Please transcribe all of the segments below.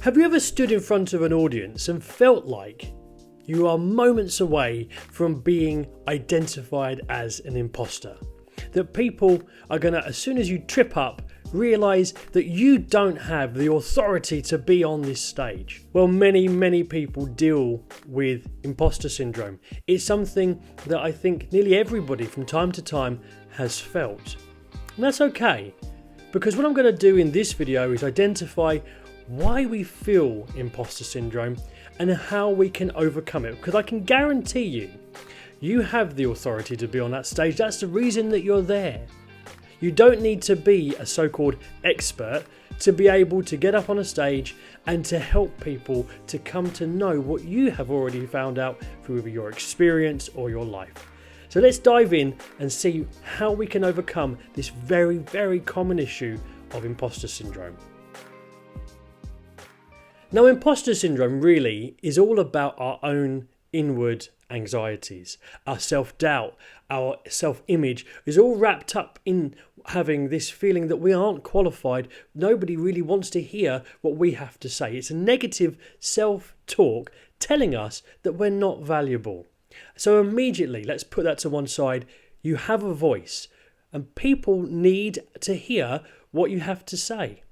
Have you ever stood in front of an audience and felt like you are moments away from being identified as an imposter? That people are going to, as soon as you trip up, realise that you don't have the authority to be on this stage. Well, many people deal with imposter syndrome. It's something that I think nearly everybody from time to time has felt. And that's okay, because what I'm going to do in this video is identify why we feel imposter syndrome and how we can overcome it. Because I can guarantee you have the authority to be on that stage. That's the reason that you're there. You don't need to be a so-called expert to be able to get up on a stage and to help people to come to know what you have already found out through either your experience or your life. So let's dive in and see how we can overcome this very common issue of imposter syndrome. Now, imposter syndrome really is all about our own inward anxieties. Our self-doubt, our self-image is all wrapped up in having this feeling that we aren't qualified. Nobody really wants to hear what we have to say. It's a negative self-talk telling us that we're not valuable. So immediately, let's put that to one side. You have a voice and people need to hear what you have to say.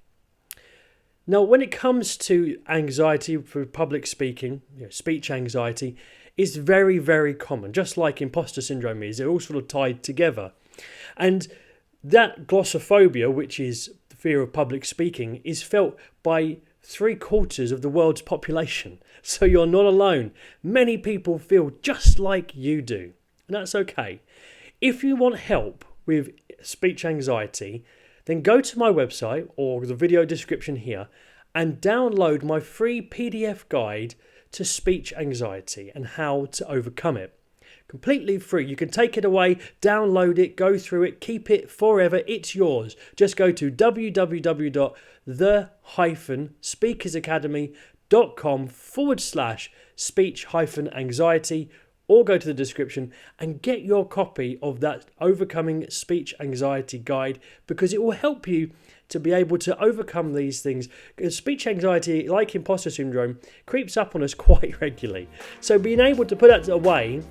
Now, when it comes to anxiety for public speaking, speech anxiety is very common, just like imposter syndrome is. They're all sort of tied together. And that glossophobia, which is the fear of public speaking, is felt by 3/4 of the world's population. So you're not alone. Many people feel just like you do, and that's okay. If you want help with speech anxiety, then go to my website or the video description here and download my free PDF guide to speech anxiety and how to overcome it. Completely free. You can take it away, download it, go through it, keep it forever. It's yours. Just go to www.the-speakers-academy.com/speech-anxiety or go to the description and get your copy of that Overcoming Speech Anxiety Guide, because it will help you to be able to overcome these things. Because speech anxiety, like imposter syndrome, creeps up on us quite regularly. So being able to put that away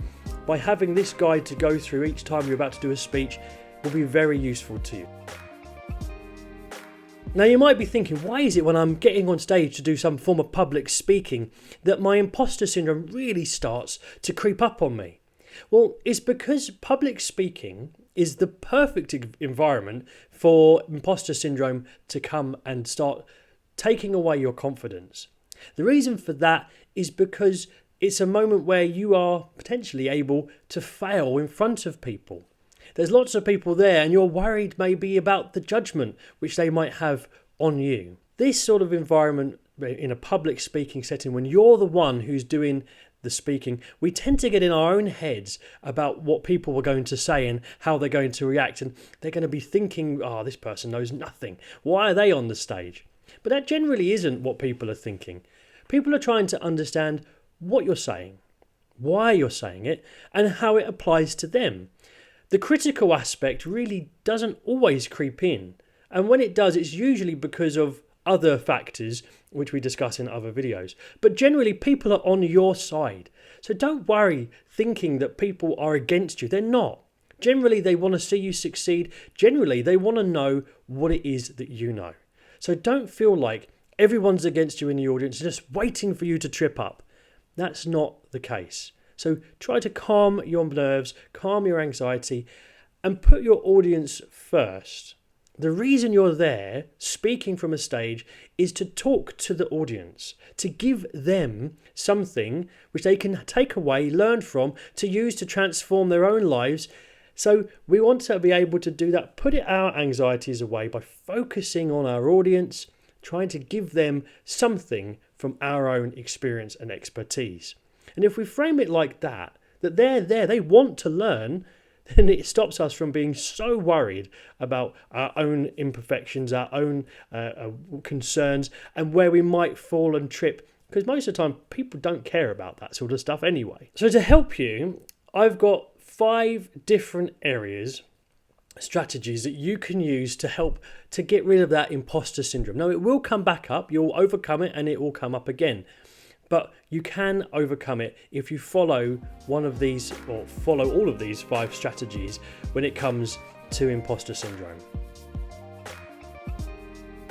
by having this guide to go through each time you're about to do a speech will be very useful to you. Now, you might be thinking, why is it when I'm getting on stage to do some form of public speaking that my imposter syndrome really starts to creep up on me? Well, it's because public speaking is the perfect environment for imposter syndrome to come and start taking away your confidence. The reason for that is because it's a moment where you are potentially able to fail in front of people. There's lots of people there and you're worried maybe about the judgment which they might have on you. This sort of environment in a public speaking setting, when you're the one who's doing the speaking, we tend to get in our own heads about what people are going to say and how they're going to react, and they're going to be thinking, oh, this person knows nothing. Why are they on the stage? But that generally isn't what people are thinking. People are trying to understand what you're saying, why you're saying it, and how it applies to them. The critical aspect really doesn't always creep in. And when it does, it's usually because of other factors, which we discuss in other videos. But generally, people are on your side. So don't worry thinking that people are against you. They're not. Generally, they want to see you succeed. Generally, they want to know what it is that you know. So don't feel like everyone's against you in the audience, just waiting for you to trip up. That's not the case. So try to calm your nerves, calm your anxiety, and put your audience first. The reason you're there, speaking from a stage, is to talk to the audience, to give them something which they can take away, learn from, to use to transform their own lives. So we want to be able to do that, put our anxieties away by focusing on our audience, trying to give them something from our own experience and expertise. And if we frame it like that they're there, they want to learn, then it stops us from being so worried about our own imperfections, our own concerns, and where we might fall and trip. Because most of the time, people don't care about that sort of stuff anyway. So to help you, I've got 5 different areas strategies that you can use to help to get rid of that imposter syndrome. Now, it will come back up, you'll overcome it, and it will come up again. But you can overcome it if you follow one of these, or follow all of these 5 strategies when it comes to imposter syndrome.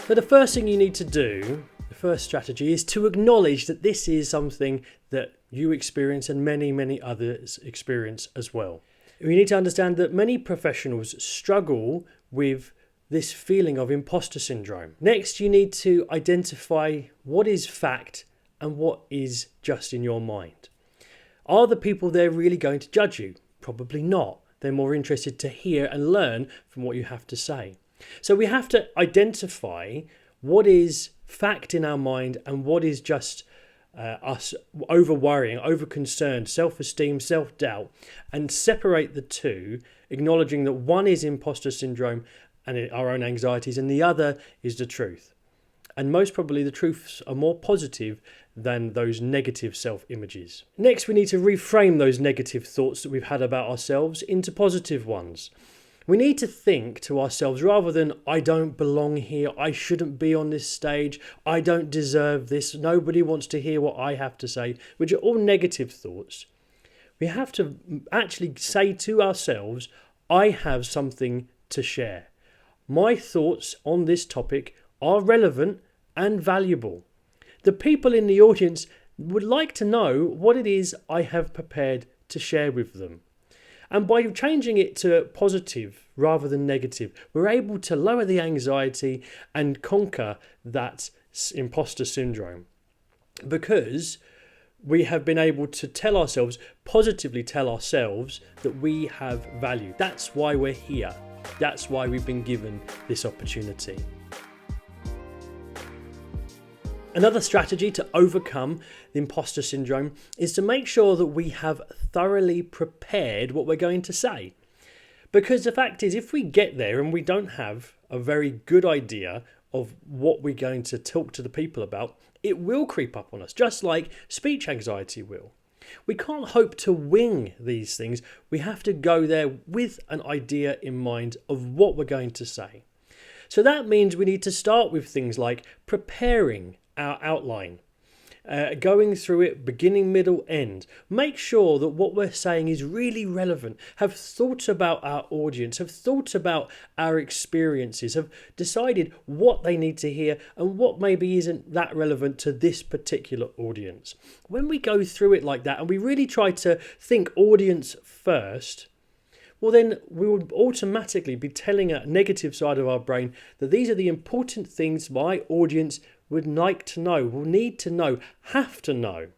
So the first thing you need to do, the first strategy, is to acknowledge that this is something that you experience and many, many others experience as well. We need to understand that many professionals struggle with this feeling of imposter syndrome. Next, you need to identify what is fact and what is just in your mind. Are the people there really going to judge you? Probably not. They're more interested to hear and learn from what you have to say. So we have to identify what is fact in our mind and what is just us over worrying, over concerned, self-esteem, self-doubt, and separate the two, acknowledging that one is imposter syndrome and our own anxieties, and the other is the truth. And most probably the truths are more positive than those negative self-images. Next, we need to reframe those negative thoughts that we've had about ourselves into positive ones. We need to think to ourselves, rather than I don't belong here, I shouldn't be on this stage, I don't deserve this, nobody wants to hear what I have to say, which are all negative thoughts. We have to actually say to ourselves, I have something to share. My thoughts on this topic are relevant and valuable. The people in the audience would like to know what it is I have prepared to share with them. And by changing it to positive rather than negative, we're able to lower the anxiety and conquer that imposter syndrome, because we have been able to positively tell ourselves that we have value. That's why we're here. That's why we've been given this opportunity. Another strategy to overcome the imposter syndrome is to make sure that we have thoroughly prepared what we're going to say. Because the fact is, if we get there and we don't have a very good idea of what we're going to talk to the people about, it will creep up on us, just like speech anxiety will. We can't hope to wing these things. We have to go there with an idea in mind of what we're going to say. So that means we need to start with things like preparing our outline, going through it beginning, middle, end. Make sure that what we're saying is really relevant, have thought about our audience, have thought about our experiences, have decided what they need to hear and what maybe isn't that relevant to this particular audience. When we go through it like that and we really try to think audience first, well then we will automatically be telling a negative side of our brain that these are the important things my audience would like to know, will need to know, have to know,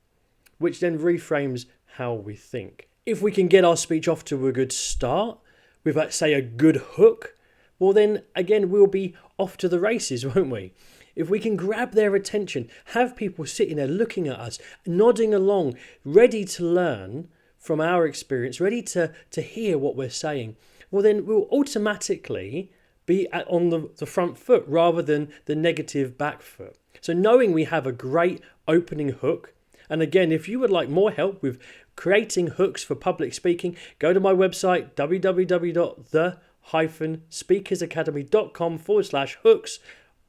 which then reframes how we think. If we can get our speech off to a good start with, let's say, a good hook, well then again we'll be off to the races, won't we? If we can grab their attention, have people sitting there looking at us, nodding along, ready to learn from our experience, ready to hear what we're saying, well then we'll automatically be on the front foot rather than the negative back foot. So knowing we have a great opening hook, and again, if you would like more help with creating hooks for public speaking, go to my website, www.the-speakersacademy.com/hooks,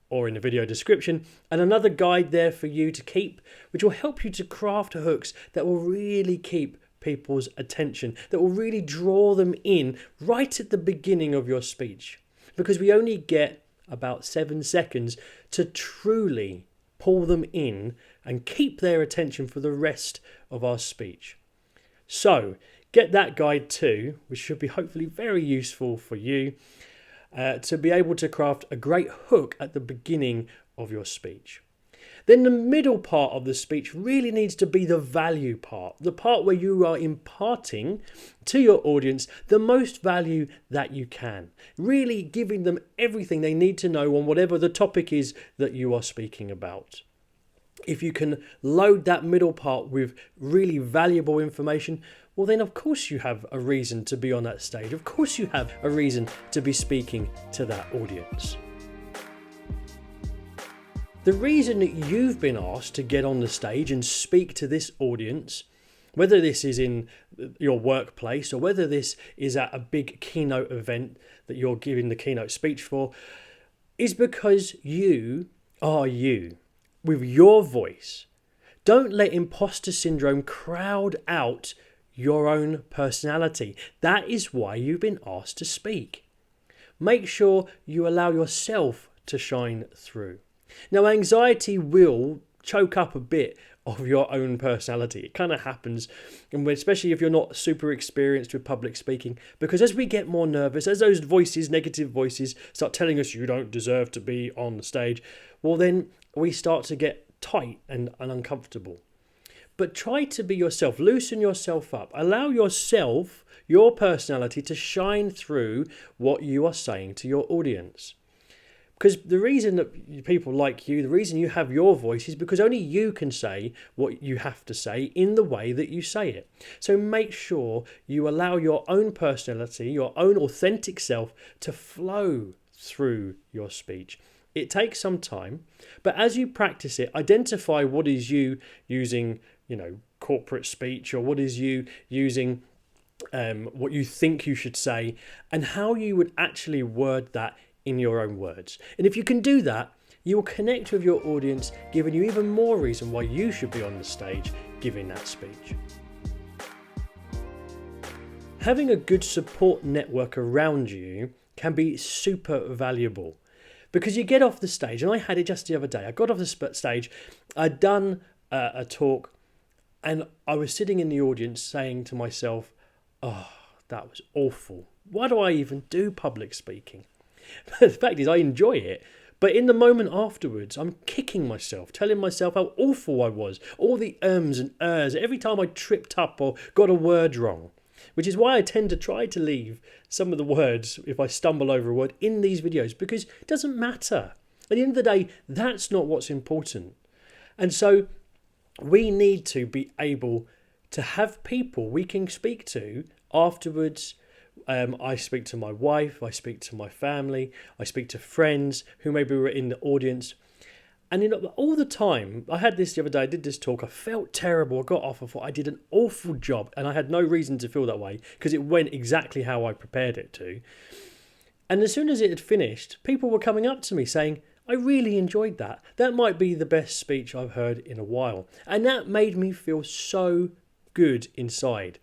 or in the video description, and another guide there for you to keep, which will help you to craft hooks that will really keep people's attention, that will really draw them in right at the beginning of your speech. Because we only get about 7 seconds to truly pull them in and keep their attention for the rest of our speech. So get that guide too, which should be hopefully very useful for you to be able to craft a great hook at the beginning of your speech. Then the middle part of the speech really needs to be the value part, the part where you are imparting to your audience the most value that you can, really giving them everything they need to know on whatever the topic is that you are speaking about. If you can load that middle part with really valuable information, well then of course you have a reason to be on that stage. Of course you have a reason to be speaking to that audience. The reason that you've been asked to get on the stage and speak to this audience whether this is in your workplace or whether this is at a big keynote event that you're giving the keynote speech for, is because you are you with your voice. Don't let imposter syndrome crowd out your own personality. That is why you've been asked to speak. Make sure you allow yourself to shine through. Now, anxiety will choke up a bit of your own personality. It kind of happens, and especially if you're not super experienced with public speaking, because as we get more nervous, as those voices, negative voices, start telling us you don't deserve to be on the stage, well, then we start to get tight and uncomfortable. But try to be yourself. Loosen yourself up. Allow yourself, your personality, to shine through what you are saying to your audience. Because the reason that people like you, the reason you have your voice is because only you can say what you have to say in the way that you say it. So make sure you allow your own personality, your own authentic self to flow through your speech. It takes some time, but as you practice it, identify what is you using, corporate speech, or what is you using what you think you should say, and how you would actually word that in your own words. And if you can do that, you will connect with your audience, giving you even more reason why you should be on the stage giving that speech. Having a good support network around you can be super valuable, because you get off the stage, and I had it just the other day. I got off the stage, I'd done a talk, and I was sitting in the audience saying to myself, oh, that was awful. Why do I even do public speaking? The fact is, I enjoy it, but in the moment afterwards, I'm kicking myself, telling myself how awful I was, all the ums and ers, every time I tripped up or got a word wrong, which is why I tend to try to leave some of the words, if I stumble over a word, in these videos, because it doesn't matter. At the end of the day, that's not what's important. And so we need to be able to have people we can speak to afterwards. I speak to my wife, I speak to my family, I speak to friends who maybe were in the audience. And all the time, I had this the other day, I did this talk, I felt terrible, I got off, I thought I did an awful job, and I had no reason to feel that way because it went exactly how I prepared it to. And as soon as it had finished, people were coming up to me saying, I really enjoyed that. That might be the best speech I've heard in a while. And that made me feel so good inside.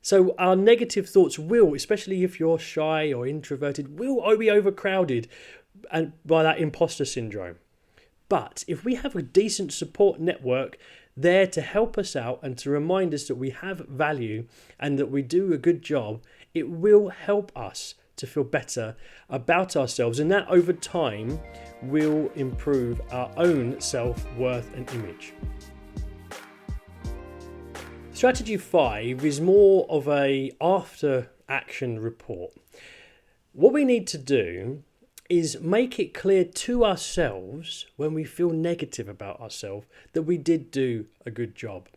So our negative thoughts will, especially if you're shy or introverted, will be overcrowded and by that imposter syndrome. But if we have a decent support network there to help us out and to remind us that we have value and that we do a good job, it will help us to feel better about ourselves, and that over time will improve our own self-worth and image. Strategy 5 is more of a after-action report. What we need to do is make it clear to ourselves when we feel negative about ourselves that we did do a good job.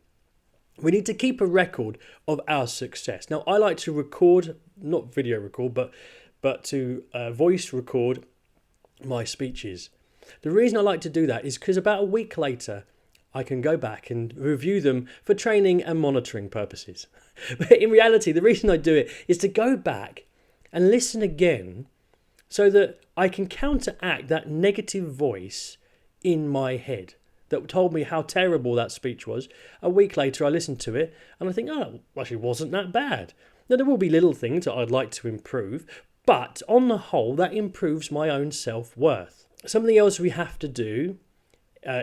We need to keep a record of our success. Now, I like to record, not video record, but to voice record my speeches. The reason I like to do that is because about a week later, I can go back and review them for training and monitoring purposes. But in reality, the reason I do it is to go back and listen again so that I can counteract that negative voice in my head that told me how terrible that speech was. A week later, I listen to it and I think, oh, actually wasn't that bad. Now, there will be little things that I'd like to improve, but on the whole, that improves my own self-worth. Something else we have to do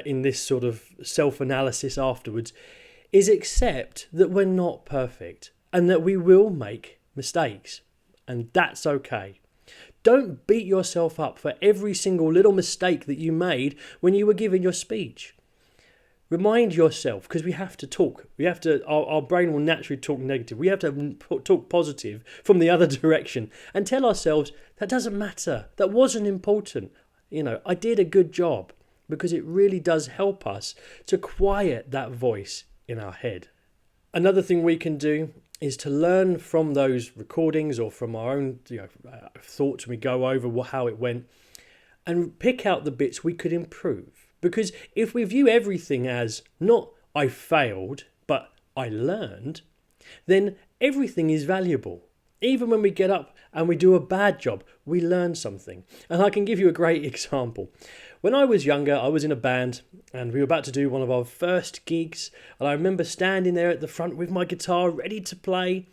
in this sort of self-analysis afterwards is accept that we're not perfect and that we will make mistakes, and that's okay. Don't beat yourself up for every single little mistake that you made when you were giving your speech. Remind yourself, because we have to talk. Our brain will naturally talk negative. We have to talk positive from the other direction and tell ourselves that doesn't matter. That wasn't important. I did a good job, because it really does help us to quiet that voice in our head. Another thing we can do is to learn from those recordings or from our own thoughts when we go over how it went and pick out the bits we could improve. Because if we view everything as not I failed, but I learned, then everything is valuable. Even when we get up and we do a bad job, we learn something. And I can give you a great example. When I was younger, I was in a band and we were about to do one of our first gigs. And I remember standing there at the front with my guitar ready to play.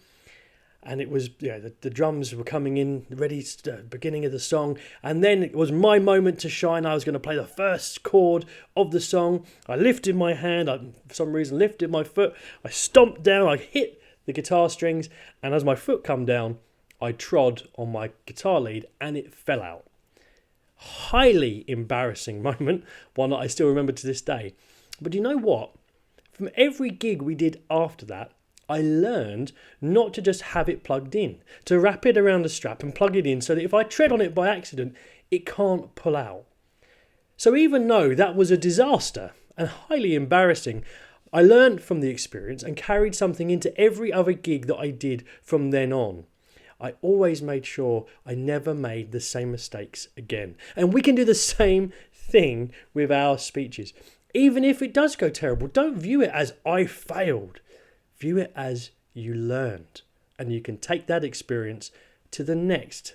And it was, the drums were coming in, ready, beginning of the song. And then it was my moment to shine. I was going to play the first chord of the song. I lifted my hand, for some reason lifted my foot. I stomped down, I hit the guitar strings. And as my foot come down, I trod on my guitar lead and it fell out. Highly embarrassing moment, one that I still remember to this day. But you know what? From every gig we did after that, I learned not to just have it plugged in, to wrap it around a strap and plug it in so that if I tread on it by accident, it can't pull out. So even though that was a disaster and highly embarrassing, I learned from the experience and carried something into every other gig that I did from then on. I always made sure I never made the same mistakes again. And we can do the same thing with our speeches. Even if it does go terrible, don't view it as I failed. View it as you learned, and you can take that experience to the next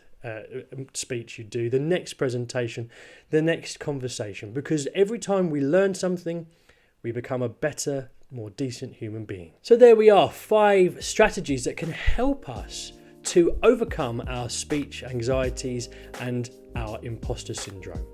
speech you do, the next presentation, the next conversation, because every time we learn something, we become a better, more decent human being. So there we are, 5 strategies that can help us to overcome our speech anxieties and our imposter syndrome.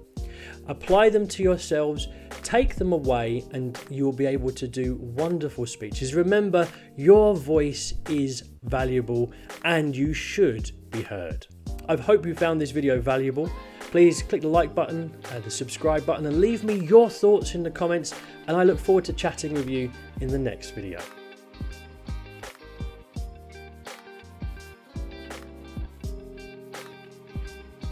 Apply them to yourselves, take them away, and you'll be able to do wonderful speeches. Remember, your voice is valuable and you should be heard. I hope you found this video valuable. Please click the like button and the subscribe button and leave me your thoughts in the comments, and I look forward to chatting with you in the next video.